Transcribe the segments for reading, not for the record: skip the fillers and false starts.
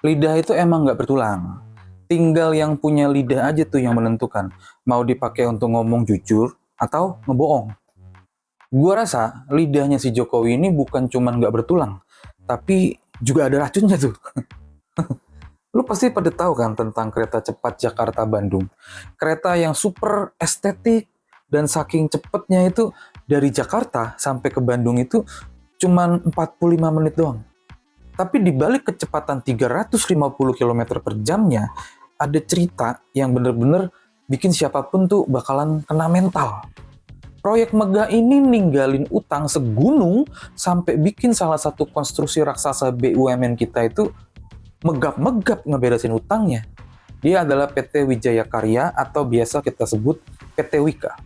Lidah itu emang nggak bertulang. Tinggal yang punya lidah aja tuh yang menentukan. Mau dipakai untuk ngomong jujur atau ngebohong. Gua rasa lidahnya si Jokowi ini bukan cuma nggak bertulang, tapi juga ada racunnya tuh. Lu pasti pada tahu kan tentang kereta cepat Jakarta-Bandung. Kereta yang super estetik dan saking cepetnya itu dari Jakarta sampai ke Bandung itu cuma 45 menit doang. Tapi di balik kecepatan 350 km per jamnya, ada cerita yang bener-bener bikin siapapun tuh bakalan kena mental. Proyek megah ini ninggalin utang segunung sampai bikin salah satu konstruksi raksasa BUMN kita itu megap-megap ngeberesin utangnya. Dia adalah PT Wijaya Karya atau biasa kita sebut PT Wika.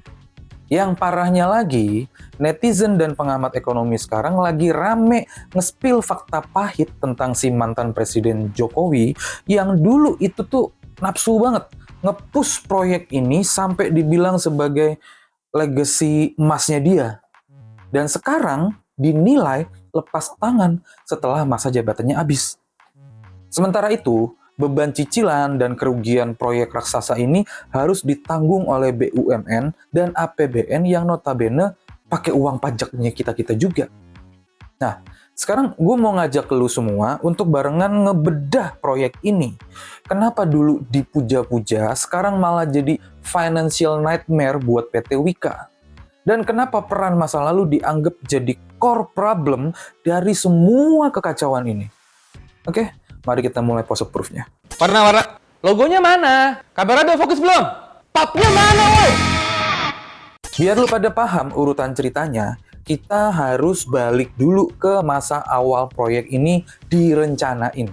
Yang parahnya lagi, netizen dan pengamat ekonomi sekarang lagi rame nge-spill fakta pahit tentang si mantan Presiden Jokowi yang dulu itu tuh nafsu banget nge-push proyek ini sampai dibilang sebagai legacy emasnya dia. Dan sekarang dinilai lepas tangan setelah masa jabatannya habis. Sementara itu, beban cicilan dan kerugian proyek raksasa ini harus ditanggung oleh BUMN dan APBN yang notabene pakai uang pajaknya kita-kita juga. Nah, sekarang gue mau ngajak lu semua untuk barengan ngebedah proyek ini. Kenapa dulu dipuja-puja, sekarang malah jadi financial nightmare buat PT Wika? Dan kenapa peran masa lalu dianggap jadi core problem dari semua kekacauan ini? Oke, mari kita mulai pose proof-nya. Warna. Logonya mana? Kamera udah fokus belum? Papnya mana, woi? Biar lu pada paham urutan ceritanya, kita harus balik dulu ke masa awal proyek ini direncanain.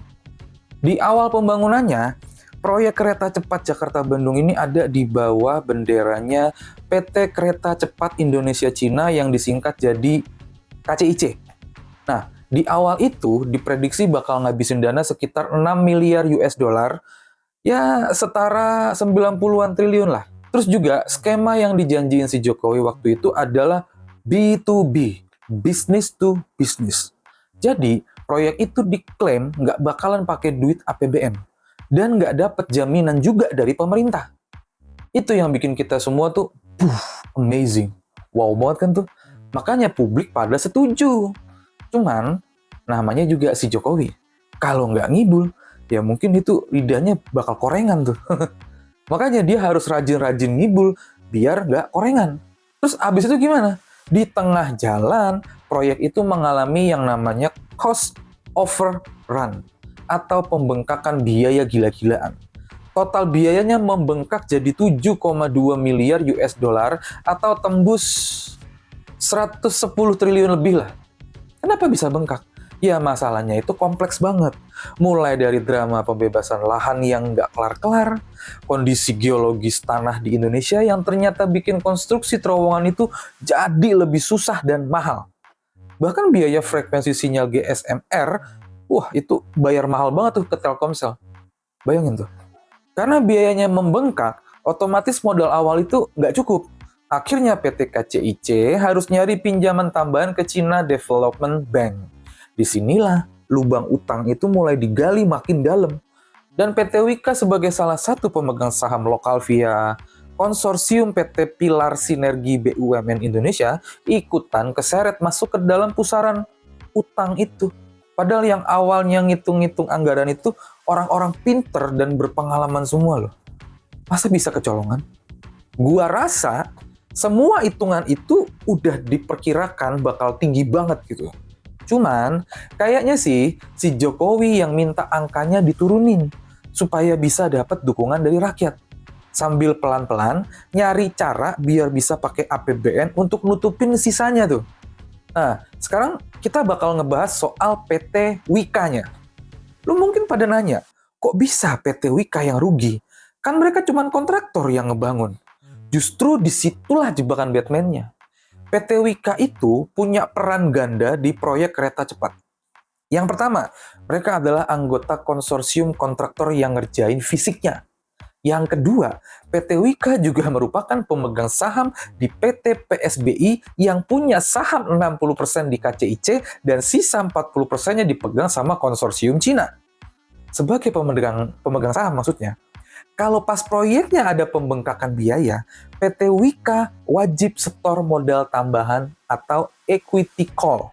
Di awal pembangunannya, proyek kereta cepat Jakarta-Bandung ini ada di bawah benderanya PT Kereta Cepat Indonesia Cina yang disingkat jadi KCIC. Nah, di awal itu diprediksi bakal ngabisin dana sekitar 6 miliar US dollar, ya setara 90-an triliun lah. Terus juga skema yang dijanjiin si Jokowi waktu itu adalah B2B, business to business. Jadi, proyek itu diklaim nggak bakalan pakai duit APBN dan nggak dapat jaminan juga dari pemerintah. Itu yang bikin kita semua tuh, amazing. Wow banget kan tuh. Makanya publik pada setuju. Cuman, namanya juga si Jokowi. Kalau nggak ngibul, ya mungkin itu lidahnya bakal korengan tuh. Makanya dia harus rajin-rajin ngibul, biar nggak korengan. Terus abis itu gimana? Di tengah jalan, proyek itu mengalami yang namanya cost overrun, atau pembengkakan biaya gila-gilaan. Total biayanya membengkak jadi 7,2 miliar US dollar atau tembus 110 triliun lebih lah. Kenapa bisa bengkak? Ya masalahnya itu kompleks banget. Mulai dari drama pembebasan lahan yang nggak kelar-kelar, kondisi geologis tanah di Indonesia yang ternyata bikin konstruksi terowongan itu jadi lebih susah dan mahal. Bahkan biaya frekuensi sinyal GSM-R, wah itu bayar mahal banget tuh ke Telkomsel. Bayangin tuh. Karena biayanya membengkak, otomatis modal awal itu nggak cukup. Akhirnya PT KCIC harus nyari pinjaman tambahan ke China Development Bank. Disinilah lubang utang itu mulai digali makin dalam. Dan PT Wika sebagai salah satu pemegang saham lokal via konsorsium PT Pilar Sinergi BUMN Indonesia ikutan keseret masuk ke dalam pusaran utang itu. Padahal yang awalnya ngitung-ngitung anggaran itu orang-orang pinter dan berpengalaman semua loh. Masa bisa kecolongan? Gua rasa semua hitungan itu udah diperkirakan bakal tinggi banget gitu. Cuman kayaknya sih si Jokowi yang minta angkanya diturunin supaya bisa dapat dukungan dari rakyat. Sambil pelan-pelan nyari cara biar bisa pakai APBN untuk nutupin sisanya tuh. Nah, sekarang kita bakal ngebahas soal PT Wika-nya. Lu mungkin pada nanya, kok bisa PT Wika yang rugi? Kan mereka cuma kontraktor yang ngebangun. Justru disitulah jebakan Batman-nya. PT Wika itu punya peran ganda di proyek kereta cepat. Yang pertama, mereka adalah anggota konsorsium kontraktor yang ngerjain fisiknya. Yang kedua, PT Wika juga merupakan pemegang saham di PT PSBI yang punya saham 60% di KCIC dan sisa 40%-nya dipegang sama konsorsium Cina. sebagai pemegang saham maksudnya, kalau pas proyeknya ada pembengkakan biaya, PT Wika wajib setor modal tambahan atau equity call.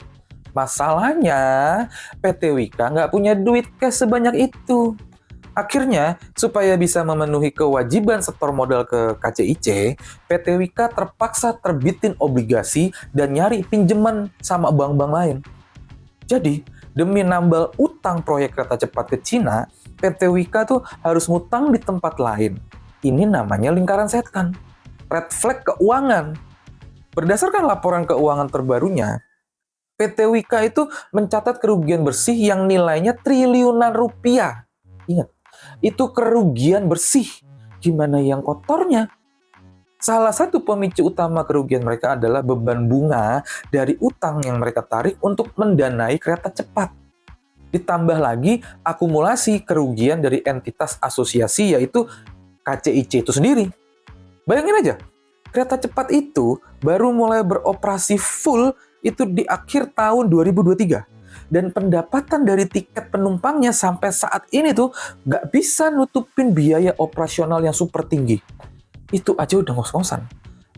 Masalahnya, PT Wika nggak punya duit cash sebanyak itu. Akhirnya, supaya bisa memenuhi kewajiban setor modal ke KCIC, PT Wika terpaksa terbitin obligasi dan nyari pinjaman sama bank-bank lain. Jadi, demi nambal utang proyek kereta cepat ke Cina, PT Wika tuh harus ngutang di tempat lain. Ini namanya lingkaran setan. Red flag keuangan. Berdasarkan laporan keuangan terbarunya, PT Wika itu mencatat kerugian bersih yang nilainya triliunan rupiah. Ingat, itu kerugian bersih. Gimana yang kotornya? Salah satu pemicu utama kerugian mereka adalah beban bunga dari utang yang mereka tarik untuk mendanai kereta cepat. Ditambah lagi akumulasi kerugian dari entitas asosiasi yaitu KCIC itu sendiri. Bayangin aja, kereta cepat itu baru mulai beroperasi full itu di akhir tahun 2023. Dan pendapatan dari tiket penumpangnya sampai saat ini tuh nggak bisa nutupin biaya operasional yang super tinggi. Itu aja udah ngos-ngosan.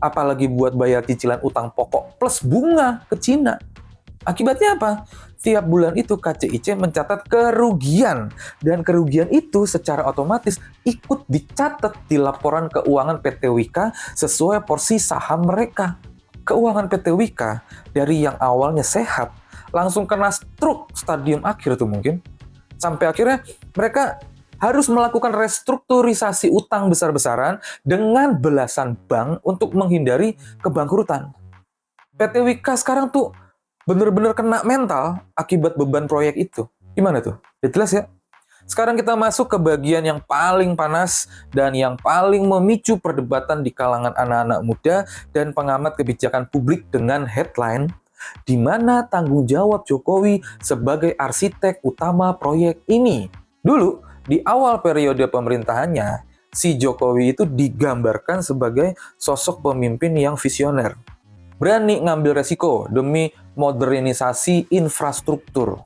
Apalagi buat bayar cicilan utang pokok plus bunga ke Cina. Akibatnya apa? Tiap bulan itu KCIC mencatat kerugian. Dan kerugian itu secara otomatis ikut dicatat di laporan keuangan PT Wika sesuai porsi saham mereka. Keuangan PT Wika dari yang awalnya sehat langsung kena stroke stadium akhir tuh mungkin. Sampai akhirnya mereka harus melakukan restrukturisasi utang besar-besaran dengan belasan bank untuk menghindari kebangkrutan. PT Wika sekarang tuh bener-bener kena mental akibat beban proyek itu. Gimana tuh? Ya jelas ya. Sekarang kita masuk ke bagian yang paling panas dan yang paling memicu perdebatan di kalangan anak-anak muda dan pengamat kebijakan publik dengan headline di mana tanggung jawab Jokowi sebagai arsitek utama proyek ini. Dulu, di awal periode pemerintahannya, si Jokowi itu digambarkan sebagai sosok pemimpin yang visioner. Berani ngambil resiko demi modernisasi infrastruktur.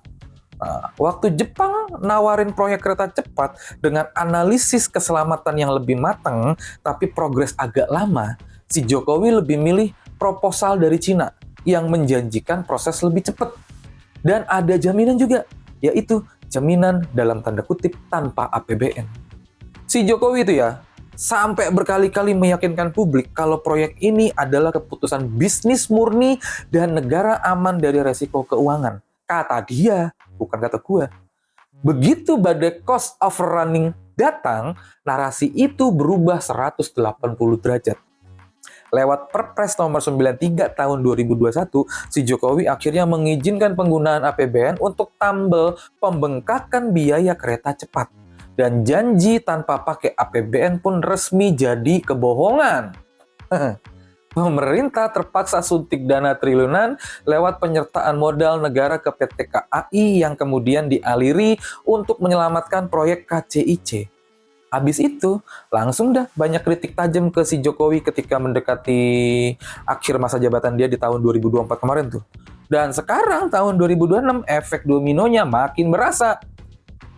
Nah, waktu Jepang nawarin proyek kereta cepat dengan analisis keselamatan yang lebih matang, tapi progres agak lama, si Jokowi lebih milih proposal dari Cina yang menjanjikan proses lebih cepat. Dan ada jaminan juga, yaitu jaminan dalam tanda kutip tanpa APBN. Si Jokowi itu ya, sampai berkali-kali meyakinkan publik kalau proyek ini adalah keputusan bisnis murni dan negara aman dari resiko keuangan. Kata dia, bukan kata gua. Begitu badai cost of running datang, narasi itu berubah 180 derajat. Lewat Perpres nomor 93 tahun 2021, si Jokowi akhirnya mengizinkan penggunaan APBN untuk tambal pembengkakan biaya kereta cepat. Dan janji tanpa pakai APBN pun resmi jadi kebohongan. Pemerintah terpaksa suntik dana triliunan lewat penyertaan modal negara ke PT KAI yang kemudian dialiri untuk menyelamatkan proyek KCIC. Habis itu, langsung dah banyak kritik tajam ke si Jokowi ketika mendekati akhir masa jabatan dia di tahun 2024 kemarin tuh. Dan sekarang tahun 2026 efek dominonya makin berasa.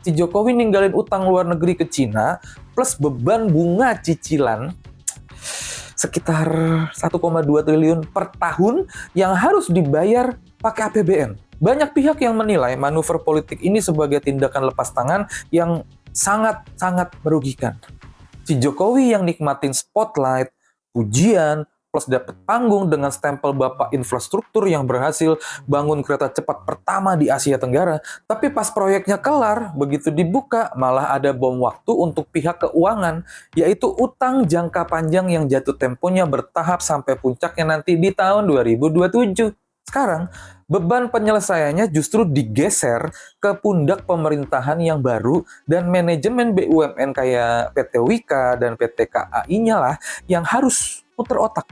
Si Jokowi ninggalin utang luar negeri ke Cina plus beban bunga cicilan sekitar 1,2 triliun per tahun yang harus dibayar pakai APBN. Banyak pihak yang menilai manuver politik ini sebagai tindakan lepas tangan yang sangat-sangat merugikan. Si Jokowi yang nikmatin spotlight, pujian, plus dapat panggung dengan stempel bapak infrastruktur yang berhasil bangun kereta cepat pertama di Asia Tenggara. Tapi pas proyeknya kelar, begitu dibuka, malah ada bom waktu untuk pihak keuangan, yaitu utang jangka panjang yang jatuh temponya bertahap sampai puncaknya nanti di tahun 2027. Sekarang, beban penyelesaiannya justru digeser ke pundak pemerintahan yang baru dan manajemen BUMN kayak PT Wika dan PT KAI-nya lah yang harus puter otak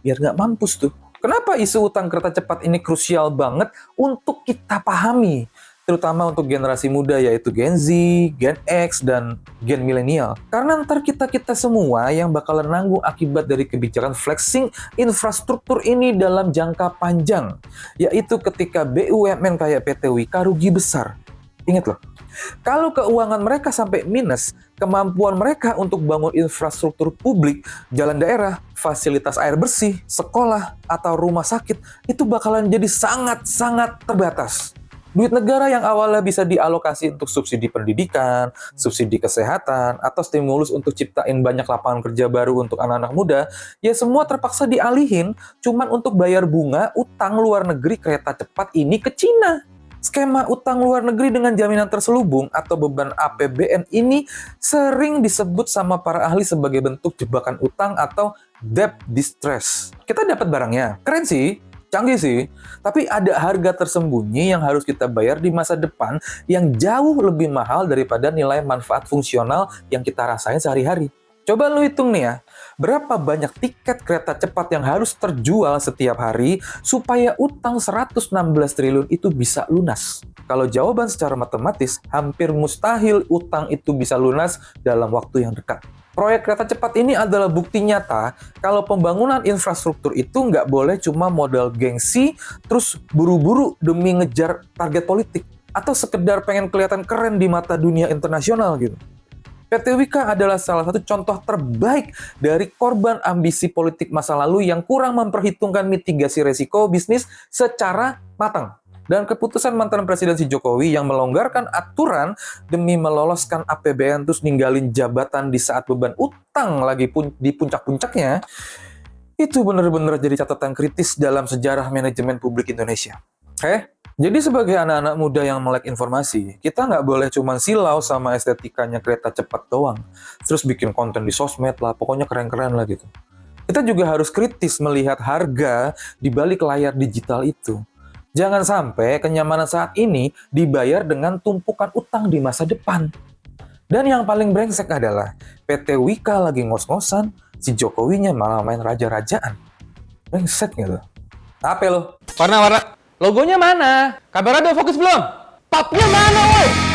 biar nggak mampus tuh. Kenapa isu utang kereta cepat ini krusial banget untuk kita pahami? Terutama untuk generasi muda yaitu Gen Z, Gen X, dan Gen Milenial. Karena ntar kita semua yang bakalan nanggung akibat dari kebijakan flexing infrastruktur ini dalam jangka panjang. Yaitu ketika BUMN kayak PT Wika rugi besar. Ingat loh, kalau keuangan mereka sampai minus, kemampuan mereka untuk bangun infrastruktur publik, jalan daerah, fasilitas air bersih, sekolah, atau rumah sakit, itu bakalan jadi sangat-sangat terbatas. Duit negara yang awalnya bisa dialokasi untuk subsidi pendidikan, subsidi kesehatan, atau stimulus untuk ciptain banyak lapangan kerja baru untuk anak-anak muda, ya semua terpaksa dialihin cuman untuk bayar bunga utang luar negeri kereta cepat ini ke Cina. Skema utang luar negeri dengan jaminan terselubung atau beban APBN ini sering disebut sama para ahli sebagai bentuk jebakan utang atau debt distress. Kita dapat barangnya, keren sih, canggih sih, tapi ada harga tersembunyi yang harus kita bayar di masa depan yang jauh lebih mahal daripada nilai manfaat fungsional yang kita rasain sehari-hari. Coba lu hitung nih ya, berapa banyak tiket kereta cepat yang harus terjual setiap hari supaya utang 116 triliun itu bisa lunas. Kalau jawaban secara matematis, hampir mustahil utang itu bisa lunas dalam waktu yang dekat. Proyek kereta cepat ini adalah bukti nyata kalau pembangunan infrastruktur itu nggak boleh cuma modal gengsi, terus buru-buru demi ngejar target politik, atau sekedar pengen kelihatan keren di mata dunia internasional gitu. PT Wika adalah salah satu contoh terbaik dari korban ambisi politik masa lalu yang kurang memperhitungkan mitigasi resiko bisnis secara matang. Dan keputusan mantan Presiden Jokowi yang melonggarkan aturan demi meloloskan APBN terus ninggalin jabatan di saat beban utang lagi di puncak-puncaknya, itu benar-benar jadi catatan kritis dalam sejarah manajemen publik Indonesia. Jadi sebagai anak-anak muda yang melek informasi, kita nggak boleh cuma silau sama estetikanya kereta cepat doang. Terus bikin konten di sosmed lah, pokoknya keren-keren lah gitu. Kita juga harus kritis melihat harga di balik layar digital itu. Jangan sampai kenyamanan saat ini dibayar dengan tumpukan utang di masa depan. Dan yang paling brengsek adalah PT Wika lagi ngos-ngosan, si Jokowinya malah main raja-rajaan. Brengsek gitu. Apa lo? Warna-warna. Logonya mana? Kamera udah fokus belum? Papnya mana, woi?